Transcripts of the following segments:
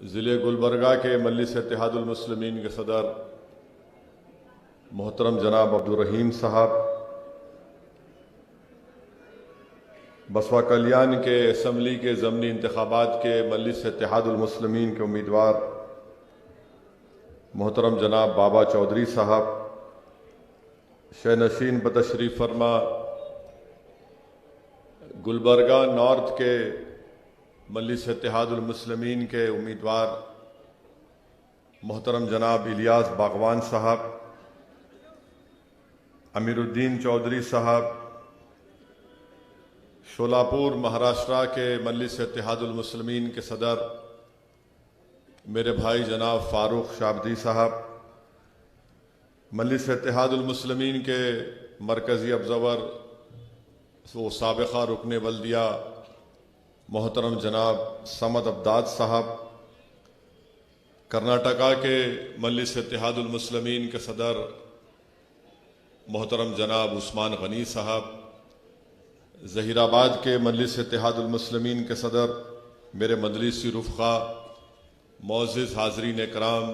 ज़िले गुलबर्गा के मजलिस इत्तेहादुल मुस्लिमीन के सदर मोहतरम जनाब अब्दुर्रहीम साहब, बसवा कल्याण के असम्बली के ज़मनी इंतखाबात के मजलिस इत्तेहादुल मुस्लिमीन के उम्मीदवार मोहतरम जनाब बाबा चौधरी साहब, शहनशीन बतशरीफ़ फरमा गुलबर्गा नॉर्थ के मजलिस इत्तेहादुल मुस्लिमीन के उम्मीदवार मोहतरम जनाब इलियास बागवान साहब, अमीरुद्दीन चौधरी साहब, शोलापुर महाराष्ट्र के मजलिस इत्तेहादुल मुस्लिमीन के सदर मेरे भाई जनाब फारूक शाबदी साहब, मजलिस इत्तेहादुल मुस्लिमीन के मरकज़ी अब्ज़वर वो साबिक़ा रुकने बल्दिया मोहतरम जनाब समद अब्दाद साहब, कर्नाटका के मजलिस इत्तेहादुल मुस्लिमीन के सदर मोहतरम जनाब उस्मान गनी साहब, ज़हीराबाद के मजलिस इत्तेहादुल मुस्लिमीन के सदर मेरे मजलिसी रुफ़क़ा, मोअज़्ज़िज़ हाज़रीन इकराम,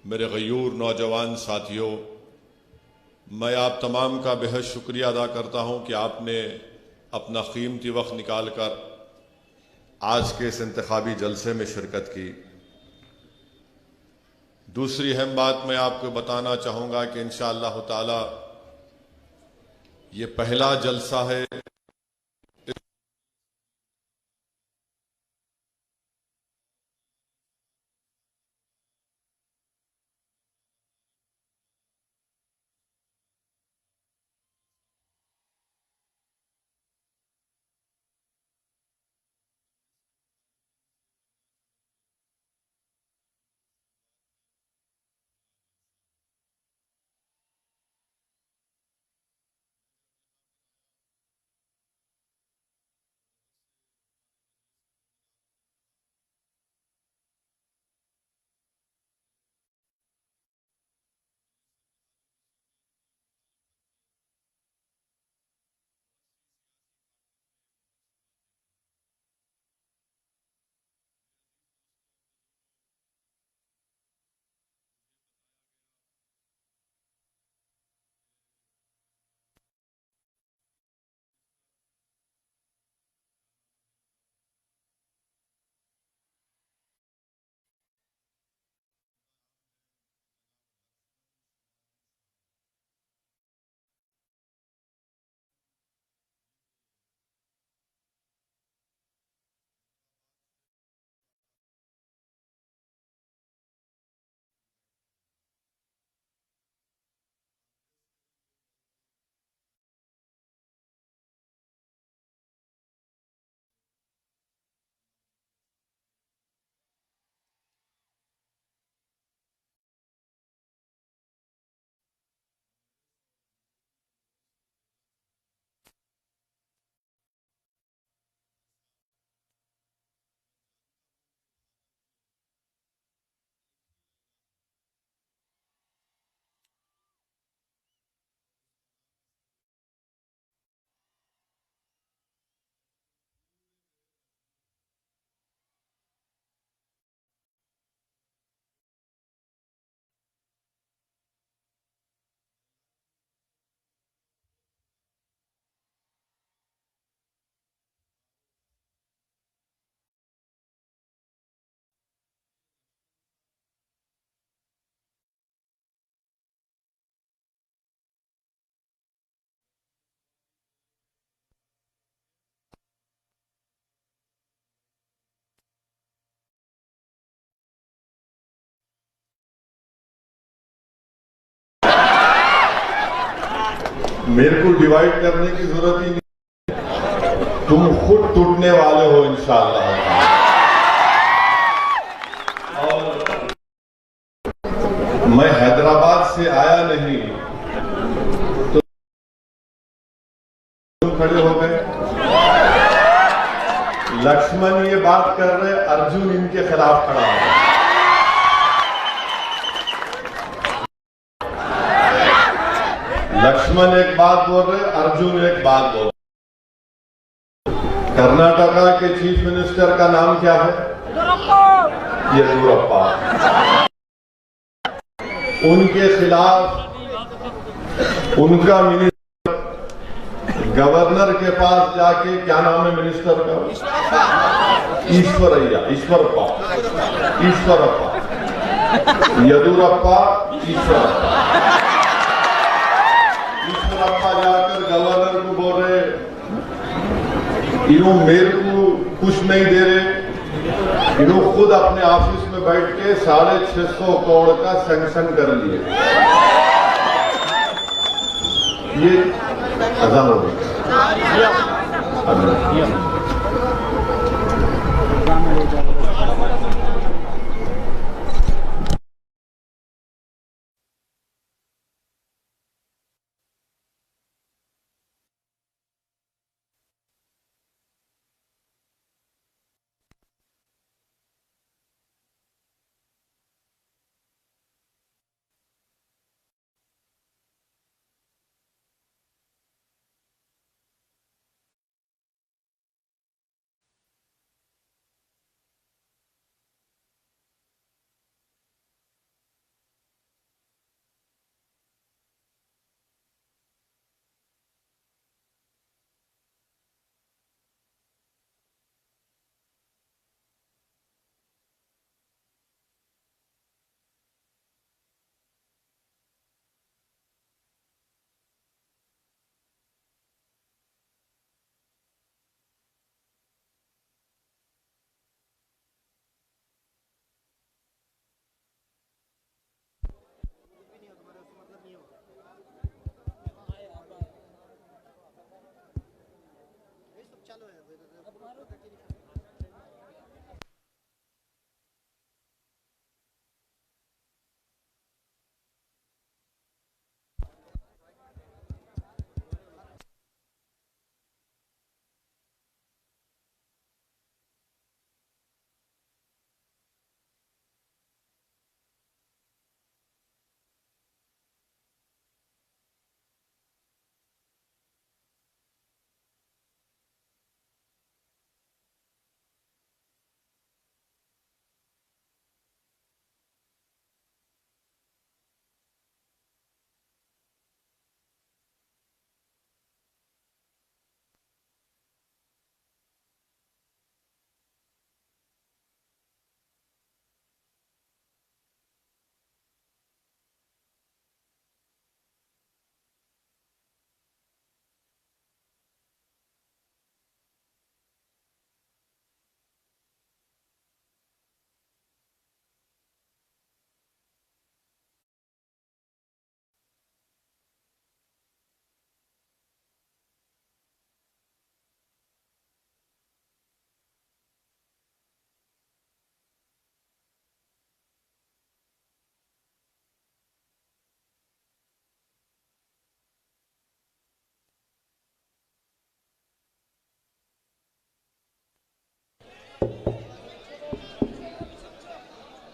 मेरे गयूर नौजवान साथियों, मैं आप तमाम का बेहद शुक्रिया अदा करता हूं कि आपने अपना कीमती वक्त निकाल कर आज के इस इंतखाबी जलसे में शिरकत की। दूसरी अहम बात मैं आपको बताना चाहूँगा कि इंशाअल्लाह ताला ये पहला जलसा है मेरे को डिवाइड करने की जरूरत ही नहीं, तुम खुद टूटने वाले हो इंशाअल्लाह। और मैं हैदराबाद से आया नहीं तो तुम खड़े हो गए। लक्ष्मण ये बात कर रहे, अर्जुन इनके खिलाफ खड़ा है। लक्ष्मण एक बात बोल रहे, अर्जुन एक बात बोल रहे। कर्नाटका के चीफ मिनिस्टर का नाम क्या है? येदियुरप्पा, उनके खिलाफ उनका मिनिस्टर गवर्नर के पास जाके, क्या नाम है मिनिस्टर का, ईश्वरप्पा, येदियुरप्पा, ईश्वरप्पा जाकर गवर्नर को बोल रहे, इन्हों मेरे को कुछ नहीं दे रहे, इन्हों खुद अपने ऑफिस में बैठ के 650 करोड़ का सैंक्शन कर लिए। ये अजान हो गई।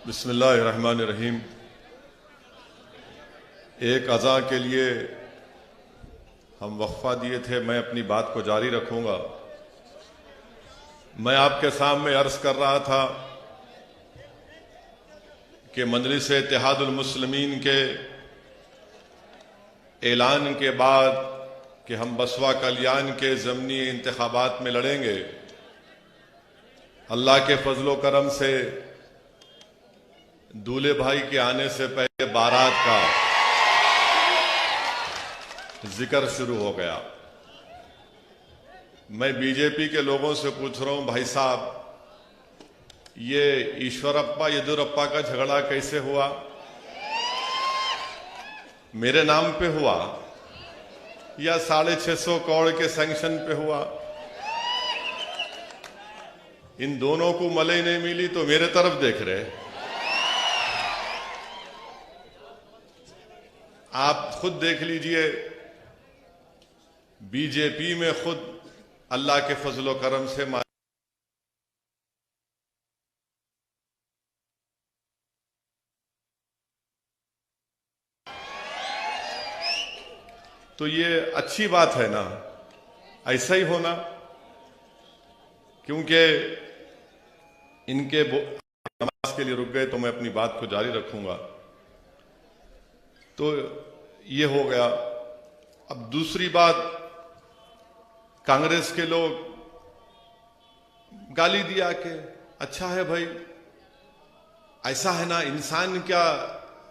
बिस्मिल्लाहिर्रहमानिर्रहीम। एक अज़ा के लिए हम वक्फा दिए थे, मैं अपनी बात को जारी रखूंगा। मैं आपके सामने अर्ज कर रहा था कि मजलिस इत्तेहादुल मुस्लिमीन के ऐलान के बाद कि हम बसवा कल्याण के ज़मीनी इंतखाबात में लड़ेंगे, अल्लाह के फजलो करम से दूल्हे भाई के आने से पहले बारात का जिक्र शुरू हो गया। मैं बीजेपी के लोगों से पूछ रहा हूं, भाई साहब, ये ईश्वरप्पा येदियुरप्पा का झगड़ा कैसे हुआ? मेरे नाम पे हुआ या 650 करोड़ के सैंक्शन पे हुआ? इन दोनों को मलाई नहीं मिली तो मेरे तरफ देख रहे। आप खुद देख लीजिए, बीजेपी में खुद अल्लाह के फजलो करम से तो ये अच्छी बात है ना, ऐसा ही होना। क्योंकि इनके नमाज के लिए रुक गए तो मैं अपनी बात को जारी रखूंगा। तो ये हो गया। अब दूसरी बात, कांग्रेस के लोग गाली दिया कि अच्छा है भाई, ऐसा है ना, इंसान क्या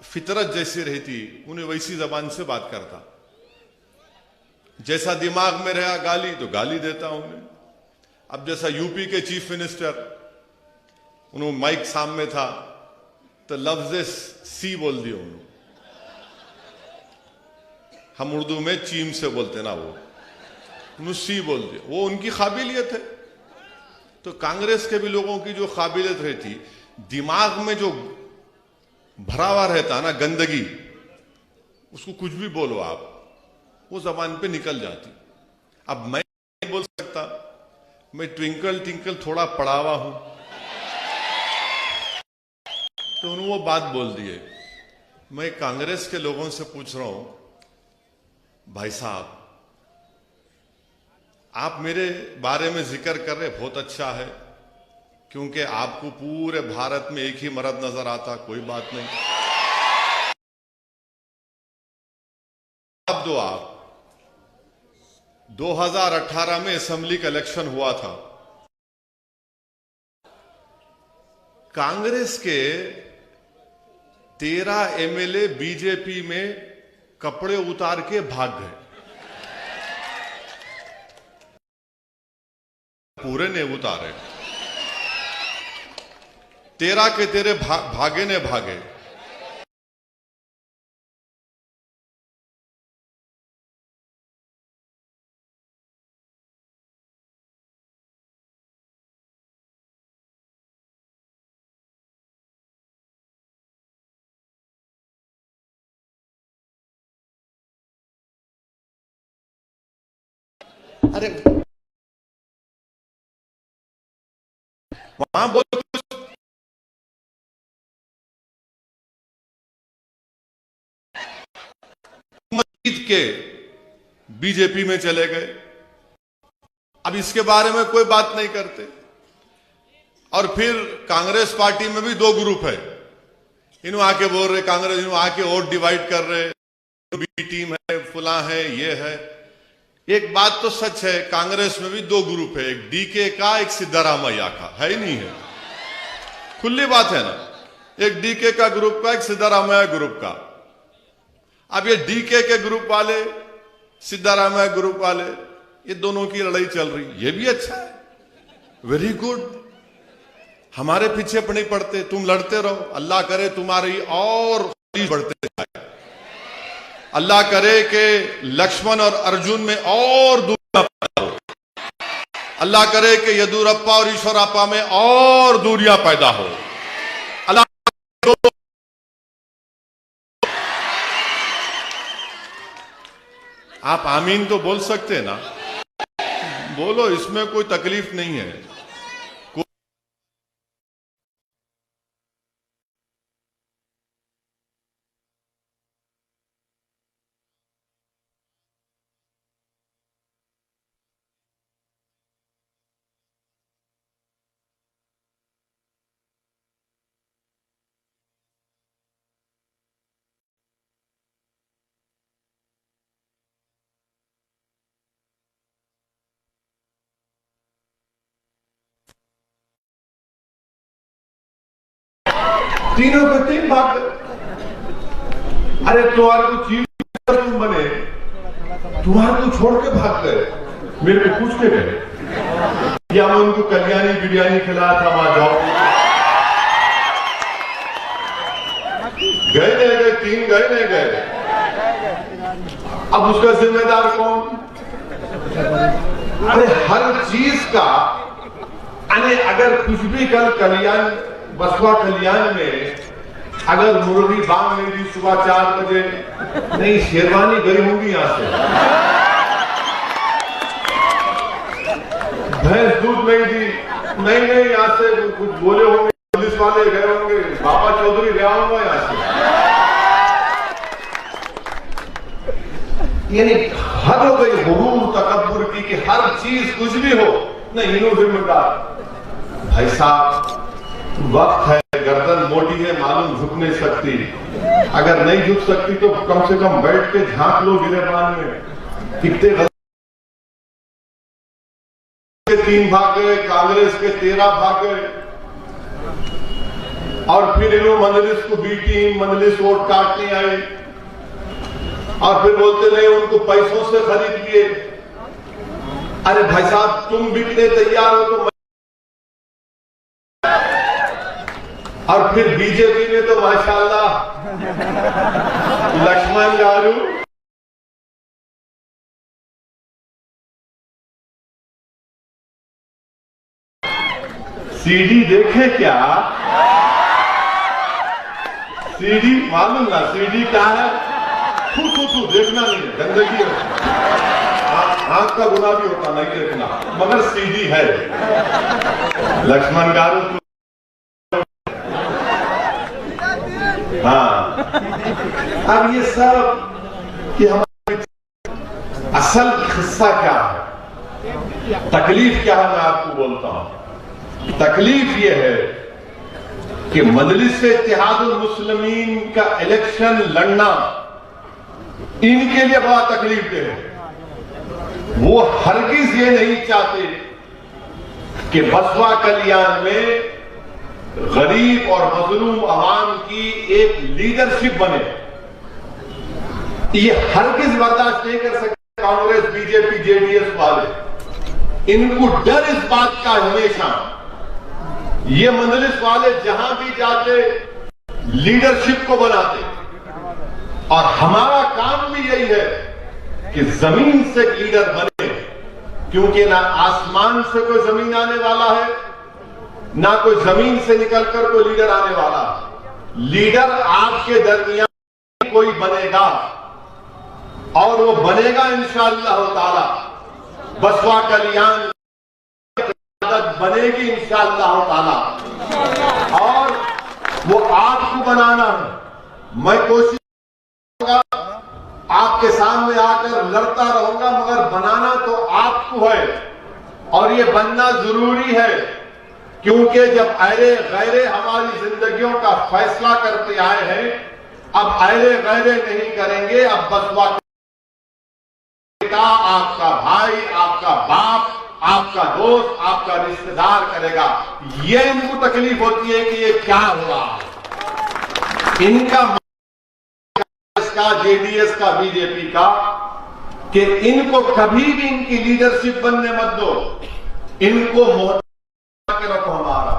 फितरत जैसी रहती, उन्हें वैसी जबान से बात करता, जैसा दिमाग में रहा गाली तो गाली देता उन्हें। अब जैसा यूपी के चीफ मिनिस्टर, उन्होंने माइक सामने था तो लफ्ज सी बोल दिया उन्होंने, हम उर्दू में चीम से बोलते ना, वो सी बोल दिया, वो उनकी काबिलियत है। तो कांग्रेस के भी लोगों की जो काबिलियत रहती, दिमाग में जो भरा हुआ रहता ना गंदगी, उसको कुछ भी बोलो आप, वो जबान पे निकल जाती। अब मैं नहीं बोल सकता, मैं ट्विंकल ट्विंकल थोड़ा पढ़ा हुआ हूं, तो उन्होंने वो बात बोल दिए। मैं कांग्रेस के लोगों से पूछ रहा हूं, भाई साहब आप मेरे बारे में जिक्र कर रहे, बहुत अच्छा है, क्योंकि आपको पूरे भारत में एक ही मर्द नजर आता, कोई बात नहीं, अब दो आप 2018 में असेंबली का इलेक्शन हुआ था, कांग्रेस के 13 एमएलए बीजेपी में कपड़े उतार के भाग गए, पूरे ने उतारे, 13 के 13 भागे ने भागे। अरे वहां बोलो मस्जिद के बीजेपी में चले गए, अब इसके बारे में कोई बात नहीं करते। और फिर कांग्रेस पार्टी में भी दो ग्रुप है, इन्हों आके बोल रहे कांग्रेस, इन्हों आके वोट डिवाइड कर रहे, बी टीम है, फुला है, ये है। एक बात तो सच है, कांग्रेस में भी दो ग्रुप है, एक डीके का, एक सिद्धारामैया का, है ही नहीं है, खुली बात है ना, एक डीके का ग्रुप का, एक सिद्धारामैया ग्रुप का। अब ये डीके के ग्रुप वाले, सिद्धारामैया ग्रुप वाले, ये दोनों की लड़ाई चल रही, ये भी अच्छा है, वेरी गुड, हमारे पीछे नहीं पड़ते, तुम लड़ते रहो, अल्लाह करे तुम्हारी और बढ़ते जाए, अल्लाह करे कि लक्ष्मण और अर्जुन में और दूरियां पैदा हो, अल्लाह करे कि येदुरप्पा और ईश्वरप्पा में और दूरियां पैदा हो, अल्लाह। आप आमीन तो बोल सकते हैं ना, बोलो, इसमें कोई तकलीफ नहीं है। तीनों के तीन भाग, अरे तुम्हारे को चीफ तुम बने, तुम्हारे को छोड़ के भाग गए, मेरे को पूछ के गए, या मैं उनको कल्याणी बिरयानी खिलाया था, वहां जाओ, गए नहीं गए, तीन गए नहीं गए, अब उसका जिम्मेदार कौन? अरे हर चीज का, अगर कुछ भी कल कल्याण, बसवा कल्याण में अगर मुर्गी बांग नहीं दी सुबह 4 बजे, नहीं शेरवानी गई होंगी यहां से, भैंस दूध नहीं दी, नहीं यहां से कुछ बोले होंगे, पुलिस वाले गए होंगे, बाबा चौधरी गया होगा यहां से, यानी हद हो गई हुरूर तकब्बुर की कि हर चीज कुछ भी हो, नहीं इन्हों जिम्मेदार। भाई साहब वक्त है, गर्दन मोटी है, मालूम झुक नहीं सकती। अगर नहीं झुक सकती तो कम से कम बैठ के झांक लो गिरेबान में। कितने 3 भाग गए, कांग्रेस के 13 भाग गए, और फिर इन्होंने मजलिस को बी टीम, मजलिस वोट काटने आए, और फिर बोलते रहे उनको पैसों से खरीद लिए। अरे भाई साहब, तुम बिकने तैयार हो तो और फिर बीजेपी ने तो माशाल्लाह लक्ष्मण गारू सीडी देखे क्या? सीडी मालूम ना सीडी क्या है? तू देखना नहीं है, गंदगी है, आंख का गुनाह भी होता नहीं देखना, मगर सीडी है। लक्ष्मण गारू हाँ। अब ये सब कि हमारे असल किस्सा क्या है, तकलीफ क्या है, मैं आपको बोलता हूं। तकलीफ ये है कि मजलिस इत्तेहादुल मुस्लिमीन का इलेक्शन लड़ना इनके लिए बड़ा तकलीफ दे है। वो हरगिज ये नहीं चाहते कि बसवा कल्याण में गरीब और मजलूम अवाम की एक लीडरशिप बने। ये हरगिज बर्दाश्त नहीं कर सकते कांग्रेस, बीजेपी, जेडीएस वाले। इनको डर इस बात का हमेशा, ये मजलिस वाले जहां भी जाते लीडरशिप को बनाते, और हमारा काम भी यही है कि जमीन से लीडर बने, क्योंकि ना आसमान से कोई जमीन आने वाला है, ना कोई जमीन से निकलकर कोई लीडर आने वाला है। लीडर आपके दरमियान कोई बनेगा, और वो बनेगा इंशाअल्लाह ताला। बसवा कल्याण बनेगी इंशाअल्लाह ताला, और वो आपको बनाना है। मैं कोशिश करूंगा, आपके सामने आकर लड़ता रहूंगा, मगर बनाना तो आपको है, और ये बनना जरूरी है, क्योंकि जब अहले गैरे हमारी जिंदगियों का फैसला करते आए हैं, अब अहले गैरे नहीं करेंगे। अब बसवा का आपका भाई, आपका बाप, आपका दोस्त, आपका रिश्तेदार करेगा। ये इनको तकलीफ होती है कि ये क्या हुआ। इनका जेडीएस का, बीजेपी का, कि इनको कभी भी इनकी लीडरशिप बनने मत दो। इनको मोहताज के रखो, हमारा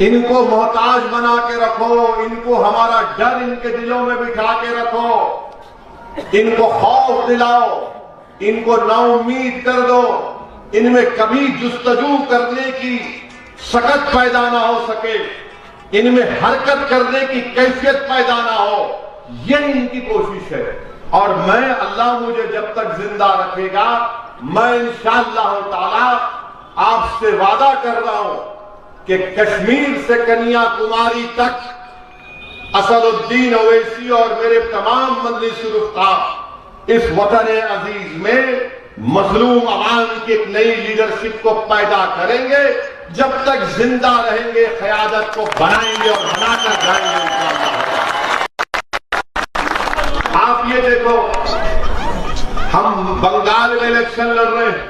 इनको मोहताज बना के रखो, इनको हमारा डर इनके दिलों में बिठा के रखो, इनको खौफ दिलाओ, इनको नाउम्मीद कर दो, इनमें कभी जुस्तजू करने की सकत पैदा ना हो सके, इनमें हरकत करने की कैफियत पैदा ना हो, ये इनकी कोशिश है। और मैं, अल्लाह मुझे जब तक जिंदा रखेगा, मैं इंशाअल्लाह ताला आपसे वादा कर रहा हूं कि कश्मीर से कन्याकुमारी तक असदुद्दीन ओवैसी और मेरे तमाम मजलिस रुफ़क़ा इस वतन अजीज में मजलूम अवाम की एक नई लीडरशिप को पैदा करेंगे। जब तक जिंदा रहेंगे क़यादत को बनाएंगे और बनाकर जाएंगे इंशाअल्लाह। आप ये देखो, हम बंगाल में इलेक्शन लड़ रहे हैं,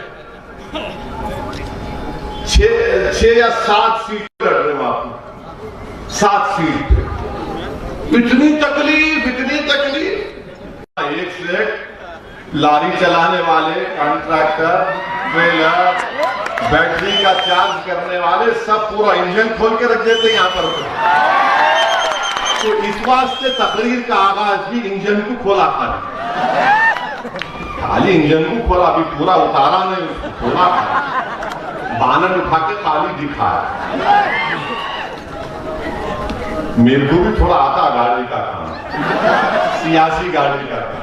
6 या 7 सीट लड़ रहे हैं वहां पर, 7 सीट। इतनी तकलीफ, इतनी तकलीफ। एक से एक लारी चलाने वाले, कॉन्ट्रैक्टर, ट्रेलर, बैटरी का चार्ज करने वाले, सब पूरा इंजन खोल के रख देते यहाँ पर। तो इस वास्ते तकरीर का आगाज भी इंजन को खोला था, खाली इंजन को खोला, अभी पूरा उतारा नहीं, उसको खोला था, बानर उठा के खाली दिखाया। मेरे को भी थोड़ा आता गाड़ी का काम, सियासी गाड़ी का काम।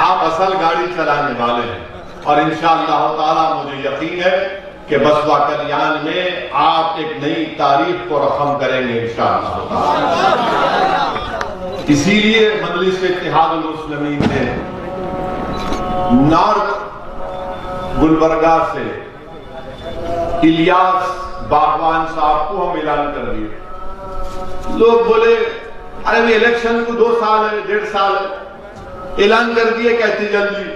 आप असल गाड़ी चलाने वाले हैं, और इंशाअल्लाह ताला मुझे यकीन है कि बसवा कल्याण में आप एक नई तारीख को रकम करेंगे इंशाअल्लाह ताला। इसीलिए मजलिस इत्तेहादुल मुस्लिमीन ने नॉर्थ गुलबर्गा से इलियास बागवान साहब को हम ऐलान कर दिए। लोग बोले अरे भी इलेक्शन को 2 साल है, 1.5 साल है, ऐलान कर दिए कहती जल्दी।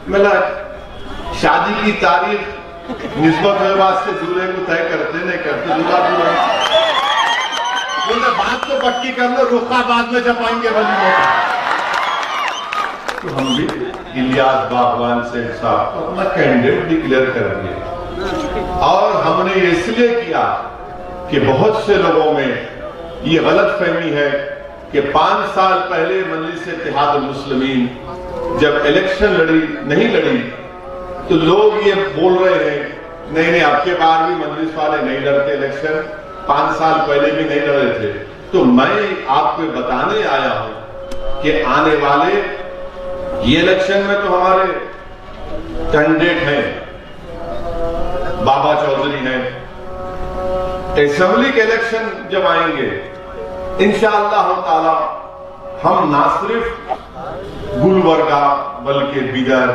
मेरा शादी की तारीख निस्बत से दूल्हे को तय करते नहीं करते, दूल्हा बोले बात तो पक्की कर लो, रुखा बाद में छपाएंगे बली। तो हम भी इलियास बागवान से साहब को अपना कैंडिडेट डिक्लेयर कर दिए। और हमने ये इसलिए किया कि बहुत से लोगों में ये गलत फहमी है कि 5 साल पहले मजलिस इत्तेहादुल मुस्लिमीन जब इलेक्शन नहीं लड़ी तो लोग ये बोल रहे हैं नहीं अब के बार भी मजलिस वाले नहीं लड़ते इलेक्शन, 5 साल पहले भी नहीं लड़े थे। तो मैं आपको बताने आया हूं कि आने वाले ये इलेक्शन में तो हमारे कैंडिडेट हैं, बाबा चौधरी हैं। असेंबली के इलेक्शन जब आएंगे इंशाअल्लाह ताला हम ना सिर्फ गुलबर्गा बल्कि बिदर,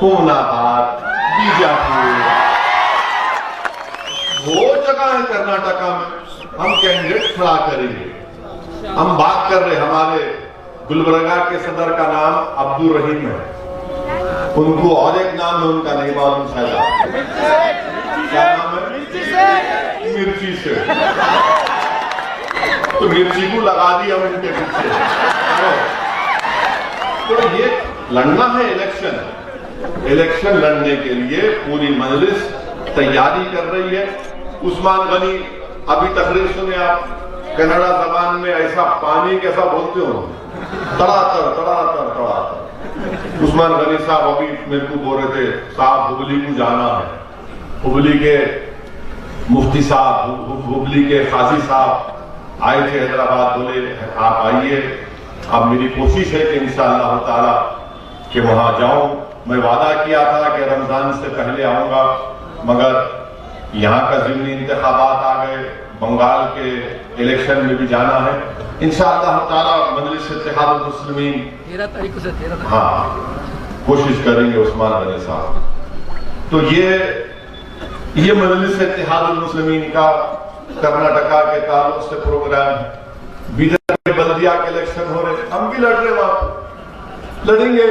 हुमनाबाद, बीजापुर, वो जगह है कर्नाटका में हम कैंडिडेट खड़ा करेंगे। हम बात कर रहे हमारे गुलबर्गा के सदर का नाम अब्दुल रहीम है, उनको और एक नाम है उनका नहीं मालूम शायद, क्या नाम है? मिर्ची से। तो मिर्ची को लगा दिया उनके पीछे। तो ये लड़ना है इलेक्शन लड़ने के लिए पूरी मजलिस तैयारी कर रही है। उस्मान गनी अभी तकरीर सुने आप, कन्नड़ा जबान में ऐसा पानी कैसा बोलते हो, तड़ातर तड़ातर तड़ातर। उस्मान गनी साहब अभी मेरे को बोल रहे थे साहब हुबली को जाना है, हुबली के मुफ्ती साहब, हुबली के काजी साहब आए थे हैदराबाद, बोले आप आइए। अब मेरी कोशिश है कि इंशाअल्लाह ताला कि वहां जाऊं। मैं वादा किया था कि रमजान से पहले आऊंगा, मगर यहाँ का ज़िमनी इंतखाबात आ गए, बंगाल के इलेक्शन में भी जाना है। इंशाअल्लाह ताला मजलिस इत्तेहादुल मुस्लिमीन 13 तारीख से 13 हाँ कोशिश करेंगे उस्मान गनी साहब। तो ये मजलिस इत्तेहादुल मुस्लिमीन का कर्नाटका के ताल्लुक से प्रोग्राम। बिदर में बल्दिया के इलेक्शन हो रहे, हम भी लड़ रहे, वहां लड़ेंगे,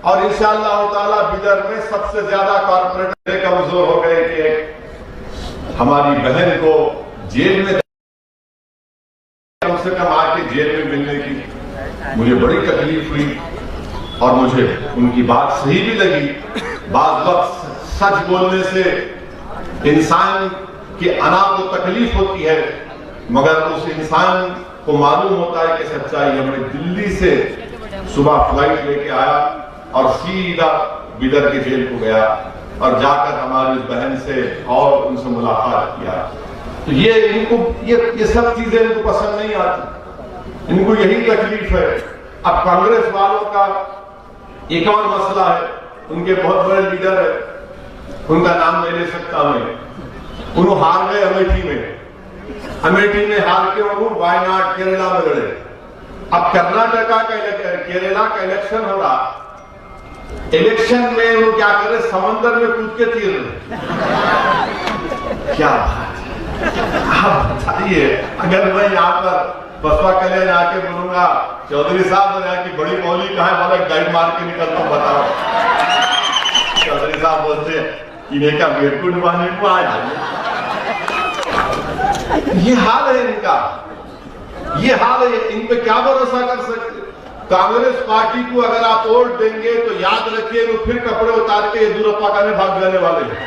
और इंशाअल्लाह ताला बिदर में सबसे ज्यादा कॉर्पोरेट कमजोर हो गए कि हमारी बहन को जेल में कम से कम आके जेल में मिलने की मुझे बड़ी तकलीफ हुई, और मुझे उनकी बात सही भी लगी। बात वक्त सच बोलने से इंसान की अना को तकलीफ होती है, मगर उस इंसान को मालूम होता है कि सच्चाई है। मैं दिल्ली से सुबह फ्लाइट लेके आया और सीधा बिदर के जेल को गया और जाकर हमारी बहन से और उनसे मुलाकात किया। तो ये इनको ये सब चीजें इनको पसंद नहीं आती, इनको यही तकलीफ है। अब कांग्रेस वालों का एक और मसला है, उनके बहुत बड़े लीडर है, उनका नाम नहीं ले सकता मैं, उन्होंने हार गए अमेठी में हार के उन्होंने वायनाड केरला में लड़े। अब कर्नाटका का केरला का इलेक्शन हो रहा, इलेक्शन में वो क्या करे, समंदर में कूद के तीर रहे। क्या बात है, आप बताइए। अगर मैं यहाँ पर बसवा कल्याण आके बोलूंगा चौधरी साहब ने की बड़ी मौली कहा है, वाला गाइड मार के निकलता हूं, बताओ। चौधरी साहब बोलते इन्हें क्या मेरकुंड माने को आया। ये हाल है इनका, ये हाल है, इन पे क्या भरोसा कर सकते। कांग्रेस पार्टी को अगर आप वोट देंगे तो याद रखिए वो फिर कपड़े उतार के येदियुरप्पा का भाग जाने वाले हैं।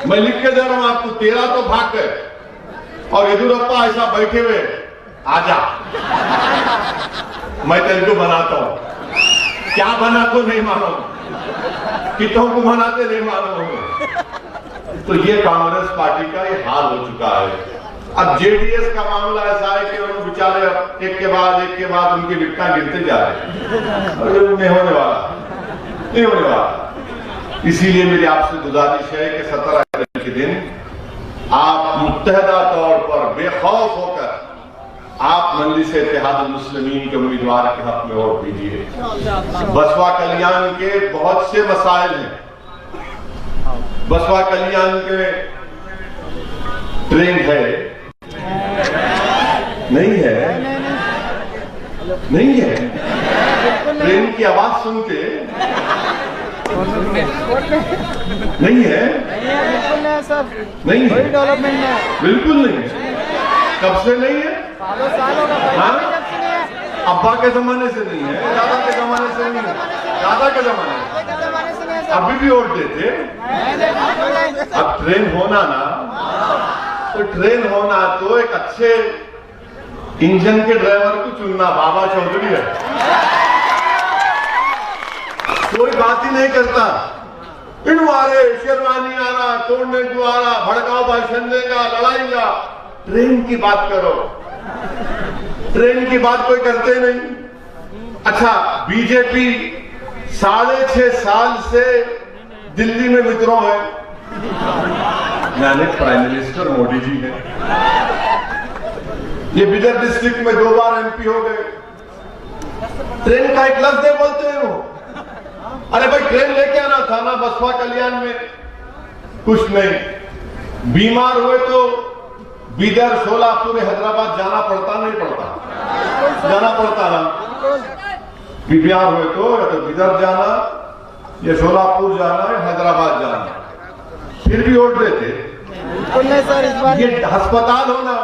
मैं लिख के दे रहा हूं आपको, 13 तो भाग गए और येदियुरप्पा ऐसा बैठे हुए आजा मैं तेरे को बनाता हूं, क्या बना तो नहीं मानो, कितों को बनाते नहीं मानो। तो ये कांग्रेस पार्टी का ये हाल हो चुका है। अब जेडीएस का मामला ऐसा है कि उन्होंने बेचारे एक के बाद उनकी विकटा गिरते जा रहे हैं, नहीं होने वाला। इसीलिए मेरी आपसे गुजारिश है कि 17 अप्रैल के दिन आप मुत्तहदा तौर पर बेखौफ होकर आप मजलिस इत्तेहादुल मुस्लिमीन के उम्मीदवार के हक में वोट दीजिए। बसवा कल्याण के बहुत से मसाइल हैं, बसवा कल्याण के ट्रेन है नहीं है? नहीं है। ट्रेन की आवाज सुन के नहीं है? बिल्कुल नहीं सर, नहीं कोई है, डेवलपमेंट नहीं है। बिल्कुल नहीं है। कब से नहीं है? साल होगा भाई, हाँ? जब से नहीं है। अब्बा के जमाने से नहीं है, दादा के जमाने से नहीं है, दादा के जमाने से। के जमाने से नहीं है सर। अभी भी वोट देते। बिल्कुल नहीं। अब ट्रेन होना ना, तो ट्रेन होना तो एक अच्छे इंजन के ड्राइवर को चुनना। बाबा चौधरी है, कोई बात ही नहीं करता। इनवारे शेरवानी आ रहा, तोड़ने को आ रहा, भड़काओ भाषण देगा, लड़ाईगा। ट्रेन की बात करो, ट्रेन की बात कोई करते नहीं। अच्छा, बीजेपी 6.5 साल से दिल्ली में विद्रोह है, यानी प्राइम मिनिस्टर मोदी जी है। ये बिदर डिस्ट्रिक्ट में 2 बार एमपी हो गए। ट्रेन का एक लफ्ज है बोलते हैं वो। अरे भाई, ट्रेन लेके आना था ना बसवा कल्याण में, कुछ नहीं। बीमार हुए तो बीदर, सोलापुर, हैदराबाद जाना पड़ता नहीं पड़ता? जाना पड़ता ना। बीमार हुए तो बीदर जाना या सोलापुर जाना या हैदराबाद जाना, फिर भी वोट देते। बिल्कुल नहीं सर, इस बार ये अस्पताल होना,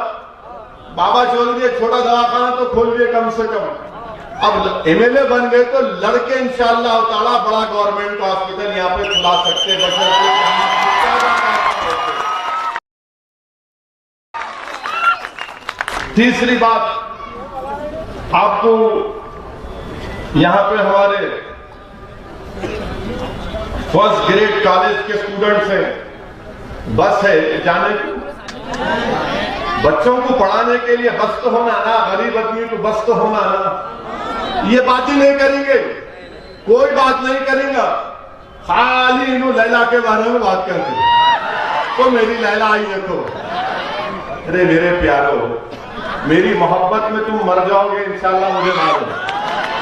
बाबा चौधरी एक छोटा दवाखाना तो खोलिए कम से कम। अब एमएलए बन गए तो लड़के इंशाअल्लाह ताला बड़ा गवर्नमेंट का हॉस्पिटल यहाँ पे खुला सकते। तीसरी बात, आपको यहाँ पे हमारे फर्स्ट ग्रेड कॉलेज के स्टूडेंट्स हैं, बस है जाने की, बच्चों को पढ़ाने के लिए बस तो होना ना, गरीब आदमी को बस तो होना ना। ये बात ही नहीं करेंगे, कोई बात नहीं करेंगे, खाली इन्हों लैला के बारे में बात करते। तो मेरी लैला आई देखो। अरे मेरे प्यारो, मेरी मोहब्बत में तुम मर जाओगे इंशाल्लाह, मुझे मारो,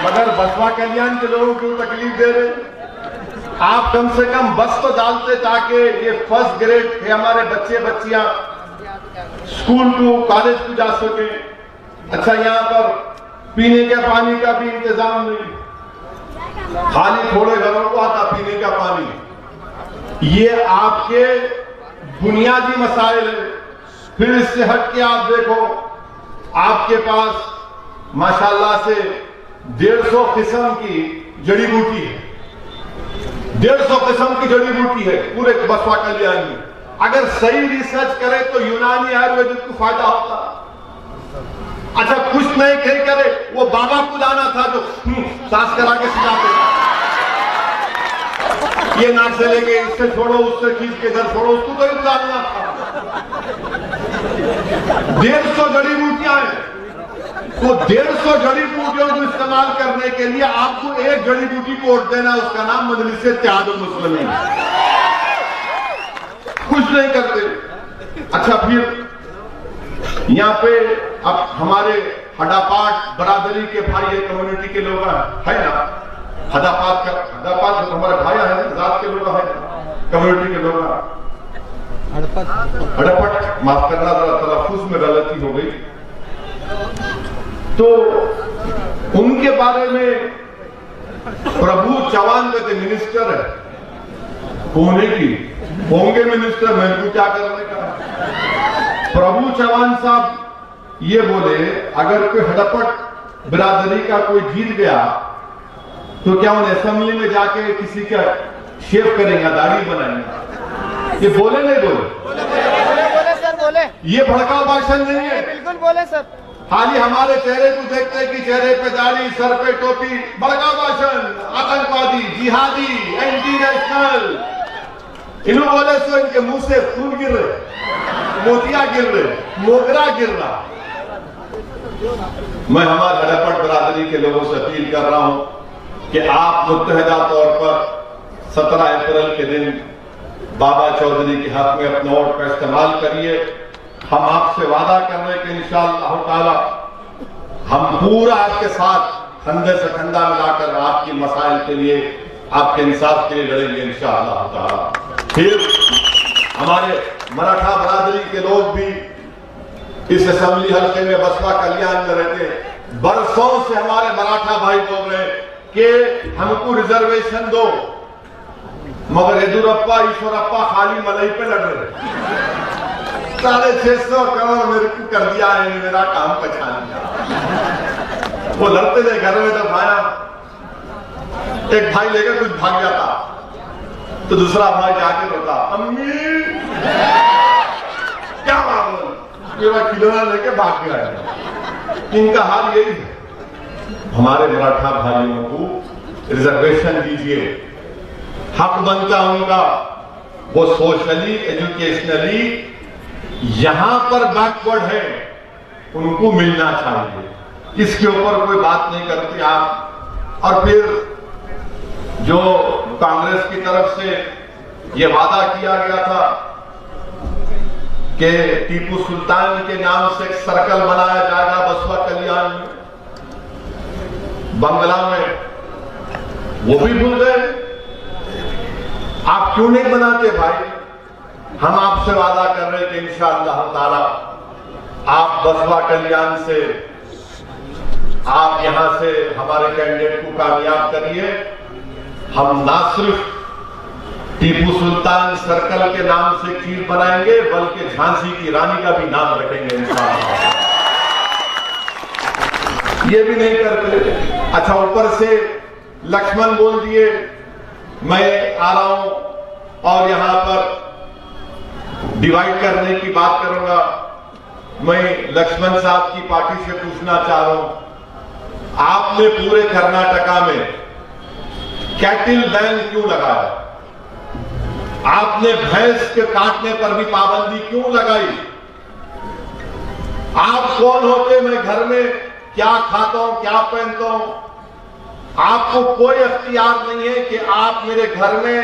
मगर बसवा कल्याण के लोगों को तकलीफ दे रहे। आप कम से कम बस तो डालते ताकि ये फर्स्ट ग्रेड के हमारे बच्चे बच्चियां स्कूल को, कॉलेज को जा सके। अच्छा, यहाँ पर पीने के पानी का भी इंतजाम नहीं, खाली थोड़े घरों को आता पीने का पानी। ये आपके बुनियादी मसाइल है। फिर इससे हट के आप देखो, आपके पास माशाल्लाह से 150 किस्म की जड़ी बूटी है, 150 किस्म की जड़ी बूटी है पूरे बसवा कल्याण में। अगर सही रिसर्च करे तो यूनानी आयुर्वेदिक को फायदा होता। अच्छा, कुछ नहीं करे, वो बाबा को लाना था जो सांस करा के सिखाते, ये नाक से लेके इससे छोड़ो, उससे खींच के इधर छोड़ो, उसको तो बुलाना था। 150 जड़ी बूटियां हैं, तो 150 जड़ी बूटियों को इस्तेमाल करने के लिए आपको एक जड़ी बूटी को वोट देना, उसका नाम मजलिस इत्तेहादुल मुस्लिमीन। कुछ नहीं करते। अच्छा, फिर यहाँ पे अब हमारे हडापाट बरादरी के भाई कम्युनिटी के लोग है ना, हदापात हमारे भाई है, जात के लोग है, कम्युनिटी के लोग। हड़पट, माफ करना, तलफ्फुज में गलती हो गई। तो उनके बारे में प्रभु चौहान कहते मिनिस्टर है, होने की होंगे मिनिस्टर, मेरे को क्या करने का। प्रभु चौहान साहब ये बोले, अगर कोई हड़पट बिरादरी का कोई जीत गया तो क्या उन्हें असेंबली में जाके किसी का शेव करेंगे, दाढ़ी बनाएंगे? ये बोले नहीं बोले सर, बोले। ये भड़काऊ भाषण नहीं है। बिल्कुल बोले सर। खाली हमारे चेहरे को देखते हैं कि चेहरे पे दाढ़ी, सर पे टोपी, भड़काऊ भाषण, आतंकवादी, जिहादी, एंटी नेशनल। इन्हों बोले सो इनके मुंह से खून गिर रहे, मोतिया गिर रहे, मोगरा गिर रहा। मैं हमारे हड़पट बरादरी के लोगों से अपील कर रहा हूं कि आप मुत्तहिदा तौर पर 17 अप्रैल के दिन बाबा चौधरी के हक में अपने वोट का इस्तेमाल करिए। हम आपसे वादा कर रहे हैं कि इंशाअल्लाह ताला हम पूरा आपके साथ कंधे से कंधा मिलाकर आपकी मसाइल के लिए, आपके इंसाफ के लिए लड़ेंगे इंशाअल्लाह ताला। फिर हमारे मराठा बरादरी के लोग भी इस असेंबली हल्के में बसपा कल्याण में रहते हैं। बरसों से हमारे मराठा भाई बोल रहे हैं कि हमको रिजर्वेशन दो, मगर येदुरप्पा ईश्वरप्पा खाली मलाई पे लड़ रहे। 650 करोड़ मेरे को कर दिया है, मेरा काम पहचान लिया। वो लड़ते थे घर में, जब आया एक भाई लेकर कुछ भाग जाता तो दूसरा भाई जाके रोता, अम्मी क्या मामला, मेरा खिलौना लेके भाग गया। इनका हाल यही है। हमारे मराठा भाइयों को रिजर्वेशन दीजिए, हक बनता उनका। वो सोशली एजुकेशनली यहां पर बैकवर्ड है, उनको मिलना चाहिए। इसके ऊपर कोई बात नहीं करते आप। और फिर जो कांग्रेस की तरफ से ये वादा किया गया था कि टीपू सुल्तान के नाम से एक सर्कल बनाया जाएगा बसपा कल्याण में, बंगला में, वो भी भूल गए। आप क्यों नहीं बनाते भाई? हम आपसे वादा कर रहे हैं कि इंशाअल्लाह ताला आप बसपा कल्याण से, आप यहां से हमारे कैंडिडेट को कामयाब करिए। हम ना सिर्फ टीपू सुल्तान सर्कल के नाम से खीर बनाएंगे, बल्कि झांसी की रानी का भी नाम रखेंगे इंशाअल्लाह। ये भी नहीं करते। अच्छा, ऊपर से लक्ष्मण बोल दिए मैं आ रहा हूं और यहां पर डिवाइड करने की बात करूंगा। मैं लक्ष्मण साहब की पार्टी से पूछना चाह रहा हूं, आपने पूरे कर्नाटका में कैटिल बैन क्यों लगाया? आपने भैंस के काटने पर भी पाबंदी क्यों लगाई? आप कौन होते? मैं घर में क्या खाता हूं, क्या पहनता हूं? आपको कोई अख्तियार नहीं है कि आप मेरे घर में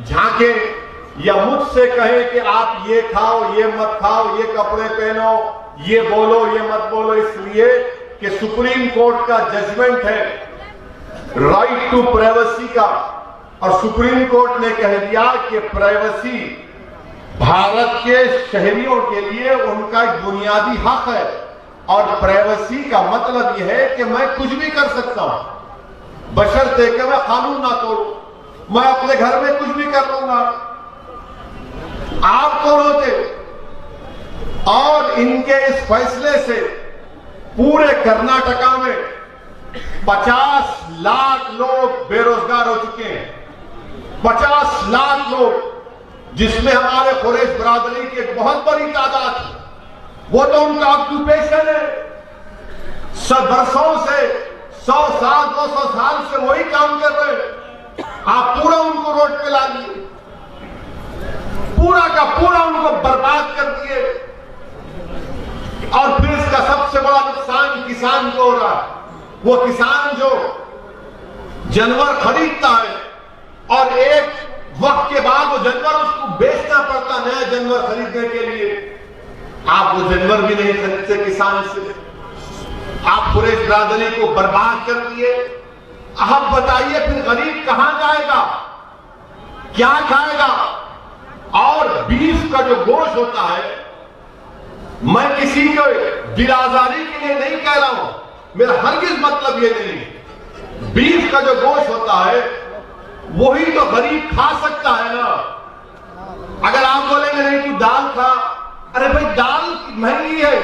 झांके या मुझसे कहे कि आप ये खाओ, ये मत खाओ, ये कपड़े पहनो, ये बोलो, ये मत बोलो। इसलिए कि सुप्रीम कोर्ट का जजमेंट है राइट टू प्राइवेसी का, और सुप्रीम कोर्ट ने कह दिया कि प्राइवेसी भारत के शहरियों के लिए उनका एक बुनियादी हक है। और प्राइवेसी का मतलब यह है कि मैं कुछ भी कर सकता हूं, बशर्ते कि मैं कानून ना तोड़ूं। मैं अपने घर में कुछ भी कर लूंगा। आप कौन होते? और इनके इस फैसले से पूरे कर्नाटका में 50 लाख लोग बेरोजगार हो चुके हैं। 50 लाख लोग, जिसमें हमारे कुरैश बरादरी की एक बहुत बड़ी तादाद है। वो तो उनका ऑक्यूपेशन है। सब बरसों से 100 साल 200 साल से वही काम कर रहे हैं। आप पूरा उनको रोड पे ला दिए, पूरा का पूरा उनको बर्बाद कर दिए। और फिर इसका सबसे बड़ा नुकसान किसान को हो रहा है। वो किसान जो जानवर खरीदता है और एक वक्त के बाद वो जानवर उसको बेचना पड़ता नया जानवर खरीदने के लिए, आप वो जानवर भी नहीं खरीदते किसान से। आप कुरैश बरादरी को बर्बाद कर दिए। अब बताइए फिर गरीब कहां जाएगा, क्या खाएगा? और बीफ का जो गोश्त होता है, मैं किसी को दिलाजारी के लिए नहीं कह रहा हूं, मेरा हरगिज मतलब ये नहीं। बीफ का जो गोश्त होता है वही तो गरीब खा सकता है ना। अगर आप बोलेंगे नहीं तू दाल खा, अरे भाई दाल महंगी है।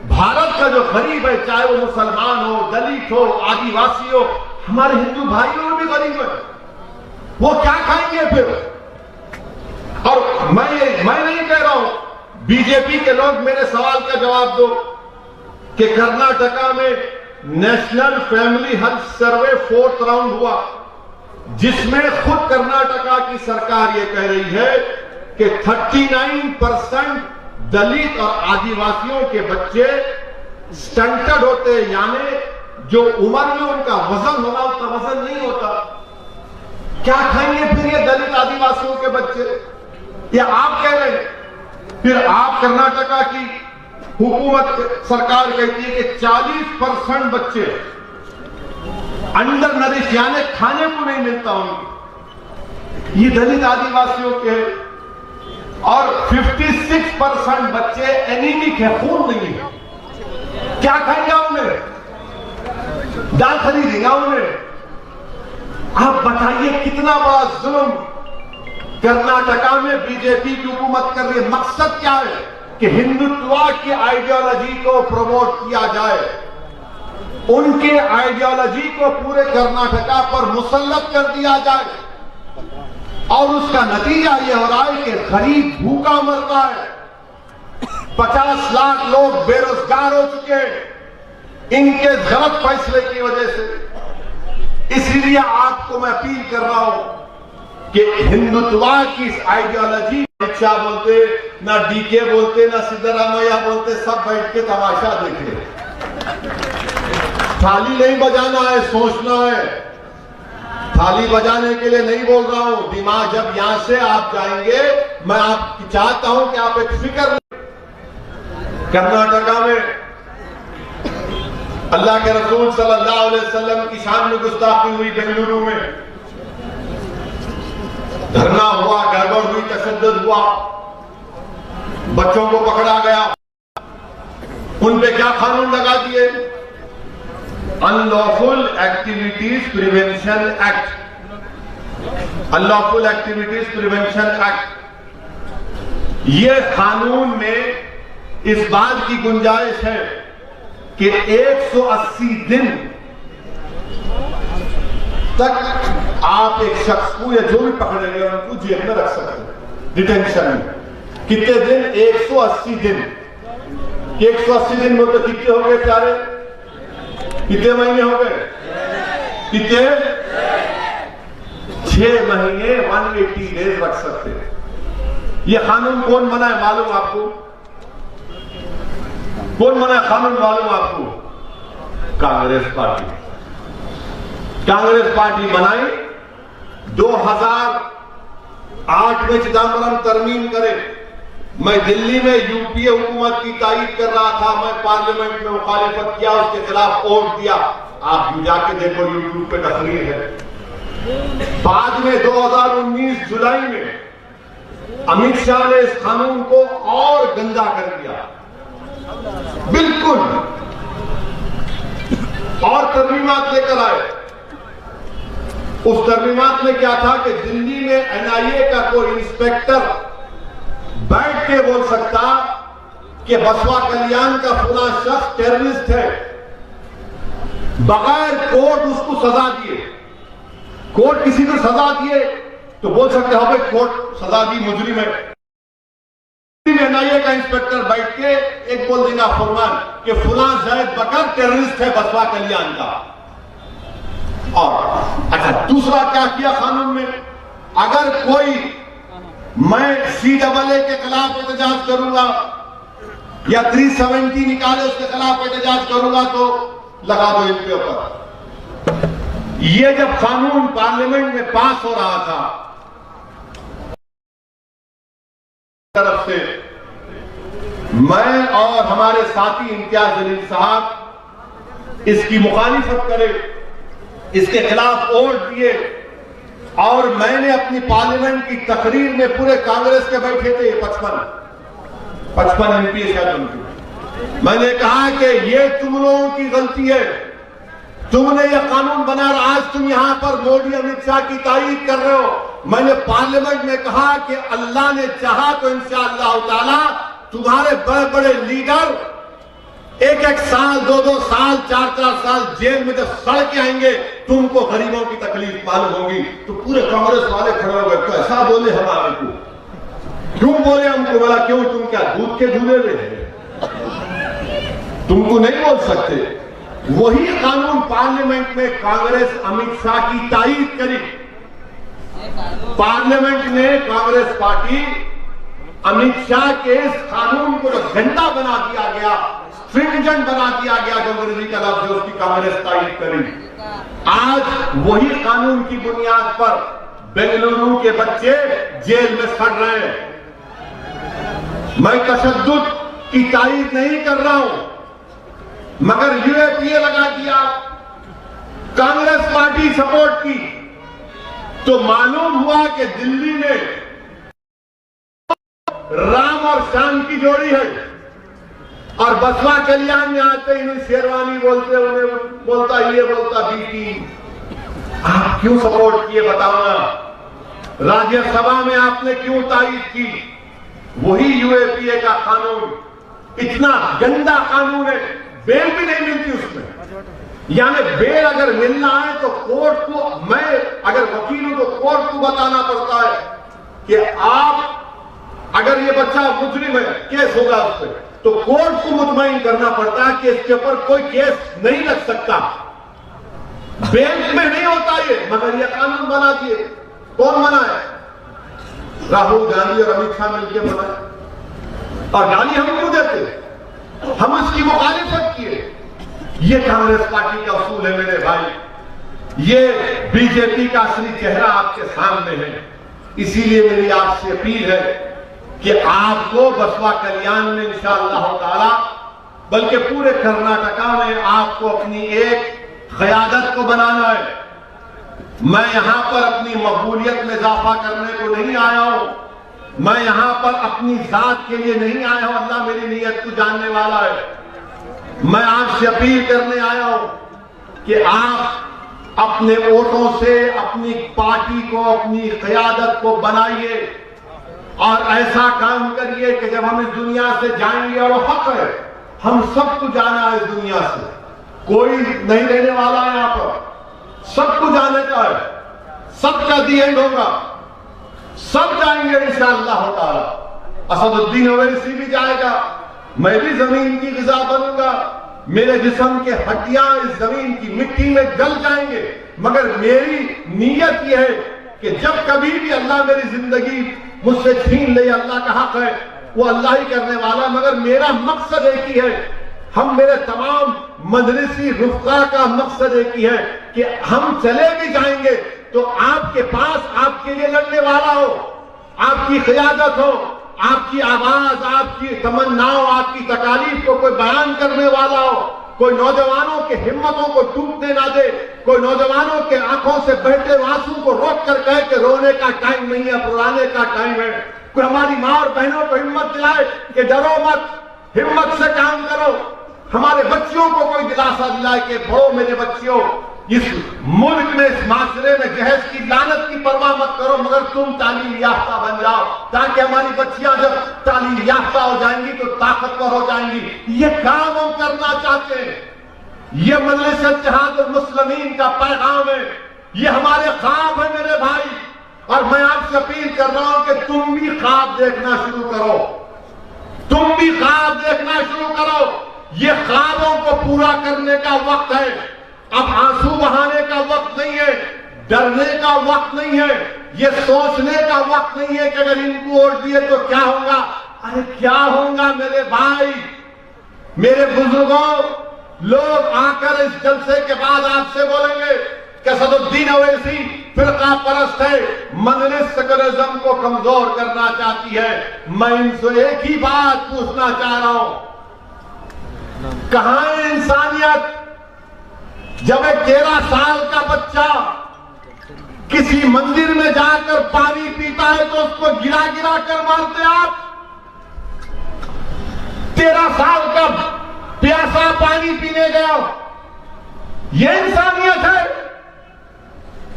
भारत का जो गरीब है, चाहे वो मुसलमान हो, दलित हो, आदिवासी हो, हमारे हिंदू भाइयों भी गरीब है, वो क्या खाएंगे फिर? और मैं नहीं कह रहा हूं, बीजेपी के लोग मेरे सवाल का जवाब दो कि कर्नाटका में national family health survey 4th round हुआ, जिसमें खुद कर्नाटका की सरकार ये कह रही है कि 39% दलित और आदिवासियों के बच्चे स्टंटेड होते हैं, यानी जो उम्र में उनका वजन होना उतना वजन नहीं होता। क्या खाएंगे फिर ये दलित आदिवासियों के बच्चे? या आप कह रहे हैं? फिर आप कर्नाटका की हुकूमत सरकार कहती है कि 40% बच्चे अंडर नरिश, यानी खाने को नहीं मिलता उनको। ये दलित आदिवासियों के और 56% बच्चे एनीमिक है, खून नहीं है। क्या खाएंगे उन्हें? दाल खरीदेंगे उन्हें? आप बताइए कितना बड़ा जुल्म कर्नाटका में बीजेपी की हुकूमत कर रही है। मकसद क्या है कि हिंदुत्व की आइडियोलॉजी को प्रमोट किया जाए, उनके आइडियोलॉजी को पूरे कर्नाटका पर मुसल्लत कर दिया जाए, और उसका नतीजा यह हो रहा है कि गरीब भूखा मर रहा है। 50 लाख लोग बेरोजगार हो चुके हैं इनके गलत फैसले की वजह से। इसलिए आपको मैं अपील कर रहा हूं कि हिंदुत्व की इस आइडियोलॉजी, शिक्षा बोलते ना, डीके बोलते ना, सिद्धरामैया बोलते, सब बैठ के तमाशा देखे। थाली नहीं बजाना है, सोचना है। थाली बजाने के लिए नहीं बोल रहा हूं। दिमाग जब यहां से आप जाएंगे, मैं आप चाहता हूं कि आप एक फिक्र, कर्नाटका में अल्लाह के रसूल सल्लल्लाहु अलैहि वसल्लम की शान में गुस्ताखी हुई। बेंगलुरु में धरना हुआ, गड़बड़ हुई, तशद्दुद हुआ, बच्चों को पकड़ा गया। उन पे क्या कानून लगा दिए? Unlawful activities prevention act, unlawful activities prevention act. ये कानून में इस बात की गुंजाइश है कि 180 दिन तक आप एक शख्स को या जो भी पकड़ेंगे उनको जेल में रख सकते हैं, डिटेंशन में। कितने दिन? 180 दिन। 180 दिन में तो कितने हो गए प्यारे? कितने महीने हो गए? कितने? 6 महीने 180 डेज रख सकते हैं। यह कानून कौन बनाए मालूम आपको? कौन बनाए कानून मालूम आपको? कांग्रेस पार्टी। कांग्रेस पार्टी बनाई। 2008 में चिदंबरम तरमीम करे। मैं दिल्ली में यूपीए हुकूमत की तारीफ कर रहा था, मैं पार्लियामेंट में मुखालिफत किया, उसके खिलाफ वोट दिया। आप जाके देखो, यूट्यूब पे तकरीर है। बाद में 2019 जुलाई में अमित शाह ने इस कानून को और गंदा कर दिया, बिल्कुल, और तरमीमात लेकर आए। उस तरमीमात में क्या था कि दिल्ली में एनआईए का कोई इंस्पेक्टर बैठ के बोल सकता कि बसवा कल्याण का फला शख्स टेररिस्ट है, बगैर कोर्ट उसको सजा दिए। कोर्ट किसी को सजा दिए तो बोल सकते हो भाई कोर्ट सजा दी, मुजरिम है। एनआईए का इंस्पेक्टर बैठ के एक बोल देगा फरमान कि फुला जैद बकर टेररिस्ट है बसवा कल्याण का। और अच्छा, दूसरा क्या किया कानून में? अगर कोई, मैं CAA के खिलाफ एहतजाज करूंगा या 370 निकाले उसके खिलाफ एहतजाज करूंगा तो लगा दो इनके ऊपर। ये जब कानून पार्लियामेंट में पास हो रहा था, तरफ से मैं और हमारे साथी इम्तियाज जलील साहब इसकी मुखालिफत करे, इसके खिलाफ वोट दिए, और मैंने अपनी पार्लियामेंट की तकरीर में पूरे कांग्रेस के बैठे थे 55 MP शायद उनकी, मैंने कहा कि ये तुम लोगों की गलती है, तुमने ये कानून बना और आज तुम यहां पर मोदी अमित शाह की तारीफ कर रहे हो। मैंने पार्लियामेंट में कहा कि अल्लाह ने चाहा तो इंशाअल्लाह ताला तुम्हारे बड़े बड़े लीडर 1-1 साल, 2-2 साल, 4-4 साल जेल में जब सड़ के आएंगे, तुमको गरीबों की तकलीफ मालूम होगी। तो पूरे कांग्रेस वाले खड़े हो गए, तो ऐसा बोले हमारे को, क्यों बोले हमको? बोला क्यों, तुम क्या दूध के झूले में हैं? तुमको नहीं बोल सकते। वही कानून पार्लियामेंट में कांग्रेस अमित शाह की तारीफ करी। पार्लियामेंट में कांग्रेस पार्टी अमित शाह के इस कानून को जो घंटा बना दिया गया, स्ट्रिंजेंट बना दिया गया, जो अंग्रेजी का लफ्ज है, उसकी कांग्रेस तारीफ करी। आज वही कानून की बुनियाद पर बेंगलुरु के बच्चे जेल में सड़ रहे हैं। मैं तशद्दुद की तारीफ नहीं कर रहा हूं, मगर यूएपीए लगा दिया, कांग्रेस पार्टी सपोर्ट की, तो मालूम हुआ कि दिल्ली में राम और श्याम की जोड़ी है। और बसवा कल्याण में आते ही शेरवानी बोलते, उन्हें बोलता ये बोलता बीटी। आप क्यों सपोर्ट किए बताओ ना? राज्यसभा में आपने क्यों तारीफ की? वही यूएपीए का कानून, इतना गंदा कानून है, बेल भी नहीं मिलती उसमें। यानी बेल अगर मिलना है तो कोर्ट को, मैं अगर वकील हूं तो कोर्ट को बताना पड़ता है कि आप, अगर ये बच्चा मुजरिम है, केस होगा उस पर, तो कोर्ट को मुतमईन करना पड़ता है कि इसके ऊपर कोई केस नहीं लग सकता। बेल में नहीं होता ये, मगर ये कानून बना दिए। कौन बनाए? राहुल गांधी और अमित शाह मिलकर बनाए। और गाली हमको देते, हम इसकी मुखालिफत किए। ये कांग्रेस पार्टी का उसूल है मेरे भाई। ये बीजेपी का असली चेहरा आपके सामने है। इसीलिए मेरी आपसे अपील है कि आपको बसवा कल्याण में इंशाअल्लाह ताला, बल्कि पूरे कर्नाटका में आपको अपनी एक क़यादत को बनाना है। मैं यहां पर अपनी मकबूलियत में इजाफा करने को नहीं आया हूं, मैं यहां पर अपनी जात के लिए नहीं आया हूं। अल्लाह मेरी नीयत को जानने वाला है। मैं आपसे अपील करने आया हूं कि आप अपने वोटों से अपनी पार्टी को, अपनी क़यादत को बनाइए और ऐसा काम करिए कि जब हम इस दुनिया से जाएंगे, और हक है, हम सबको जाना है इस दुनिया से, कोई नहीं रहने वाला है यहां पर, सबको जाने का है, सबका दी एंड होगा, सब जाएंगे इंशाअल्लाह ताला। असदुद्दीन ओवैसी भी जाएगा, मैं भी जमीन की ग़िज़ा बनूंगा, मेरे जिस्म के हड्डियां इस जमीन की मिट्टी में गल जाएंगे, मगर मेरी नीयत यह है कि जब कभी भी अल्लाह मेरी जिंदगी मुझसे छीन ले, अल्लाह का हक है, वो अल्लाह ही करने वाला, मगर मेरा मकसद एक ही है, हम मेरे तमाम मजलिसी रुफ़क़ा का मकसद एक ही है कि हम चले भी जाएंगे तो आपके पास आपके लिए लड़ने वाला हो, आपकी क़यादत हो, आपकी आवाज, आपकी तमन्नाओं, आपकी तकालीफ को कोई बयान करने वाला हो, कोई नौजवानों के हिम्मतों को टूटने ना दे, कोई नौजवानों के आंखों से बहते आंसू को रोक कर कहे कि रोने का टाइम नहीं है, रुलाने का टाइम है। कोई हमारी मां और बहनों को हिम्मत दिलाए कि डरो मत, हिम्मत से काम करो। हमारे बच्चियों को कोई दिलासा दिलाए कि भो मेरे बच्चियों, इस मुल्क में, इस माशरे में जहेज की लानत की परवाह मत करो, मगर तुम तालीम याफ्ता बन जाओ, ताकि हमारी बच्चियां जब तालीम याफ्ता हो जाएंगी तो ताकतवर हो जाएंगी। ये काम हम करना चाहते हैं। ये मजलिस इत्तेहादुल मुस्लिमीन का पैगाम है, ये हमारे ख्वाब है मेरे भाई। और मैं आपसे अपील कर रहा हूं कि तुम भी ख्वाब देखना शुरू करो, तुम भी ख्वाब देखना शुरू करो। ये ख्वाबों को पूरा करने का वक्त है। अब आंसू बहाने का वक्त नहीं है, डरने का वक्त नहीं है, ये सोचने का वक्त नहीं है कि अगर इनको वोट दिए तो क्या होगा। अरे क्या होगा मेरे भाई, मेरे बुजुर्गों, लोग आकर इस जलसे के बाद आपसे बोलेंगे कि असदुद्दीन ओवैसी फिरका परस्त है, मजलिस सेकुलरिज्म को कमजोर करना चाहती है। मैं इनसे एक ही बात पूछना चाह रहा हूं, कहां है इंसानियत? जब एक 13 साल का बच्चा किसी मंदिर में जाकर पानी पीता है तो उसको गिरा गिरा कर मारते आप। 13 साल का प्यासा पानी पीने गया, ये इंसानियत है?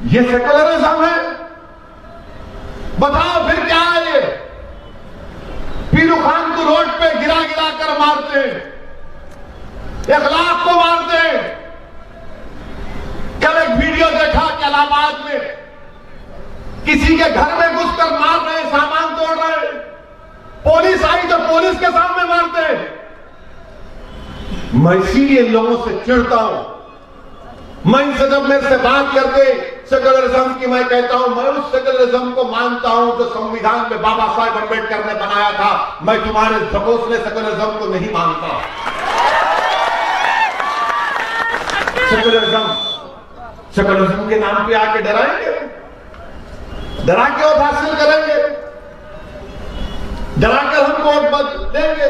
ये सेकुलरिज्म है? बताओ फिर क्या है ये? पीरू खान को रोड पे गिरा गिरा कर मारते, 1 लाख को मारते। कल एक वीडियो देखा कि इलाहाबाद में किसी के घर में घुसकर मार रहे, सामान तोड़ रहे, पुलिस आई तो पुलिस के सामने मारते। मैं इसीलिए लोगों से चिढ़ता हूं। मैं इनसे जब मेरे से बात करते सेकुलरिज्म की, मैं कहता हूं मैं उस सेकुलरिज्म को मानता हूं जो संविधान में बाबा साहेब अम्बेडकर ने बनाया था। मैं तुम्हारे ढकोसले सेकुलरिज्म को नहीं मानता। सेकुलरिज्म के नाम पे आके डराएंगे, डरा के वोट हासिल करेंगे, डराकर हमको वोट देंगे।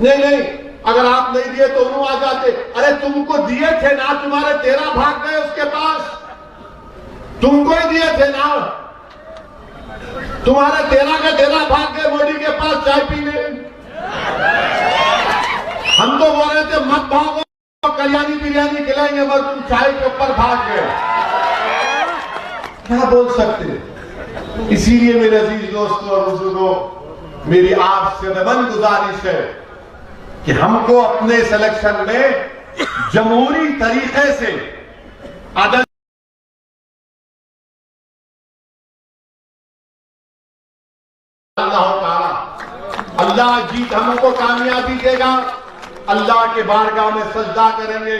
नहीं नहीं, अगर आप नहीं दिए तो उन्होंने आ जाते। अरे तुमको दिए थे ना, तुम्हारे 13 भाग गए उसके पास, तुमको ही दिए थे ना। तुम्हारे तेरा का तेरा भाग गए मोदी के पास चाय पीने। हम तो बोल रहे थे मत भागो, कल्याणी बिरयानी खिलाएंगे, मगर तुम चाय के ऊपर भाग गए। क्या बोल सकते। इसीलिए मेरे अजीज दोस्तों और बुजुर्गों, मेरी आपसे नम्र गुजारिश है कि हमको अपने सिलेक्शन में जमहूरी तरीके से अदल अल्लाह जीत हमको कामयाबी देगा। अल्लाह के बारगाह में सजदा करेंगे,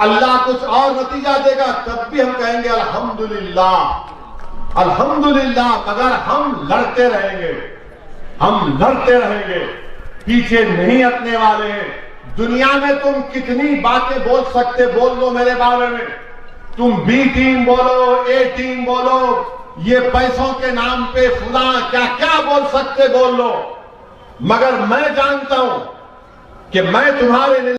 अल्लाह कुछ और नतीजा देगा, तब भी हम कहेंगे अल्हम्दुलिल्लाह अल्हम्दुलिल्लाह। मगर हम लड़ते रहेंगे, हम लड़ते रहेंगे, पीछे नहीं हटने वाले हैं। दुनिया में तुम कितनी बातें बोल सकते, बोल लो मेरे बारे में। तुम बी टीम बोलो, ए टीम बोलो, ये पैसों के नाम पे फुला क्या क्या बोल सकते बोल लो, मगर मैं जानता हूं कि मैं तुम्हारे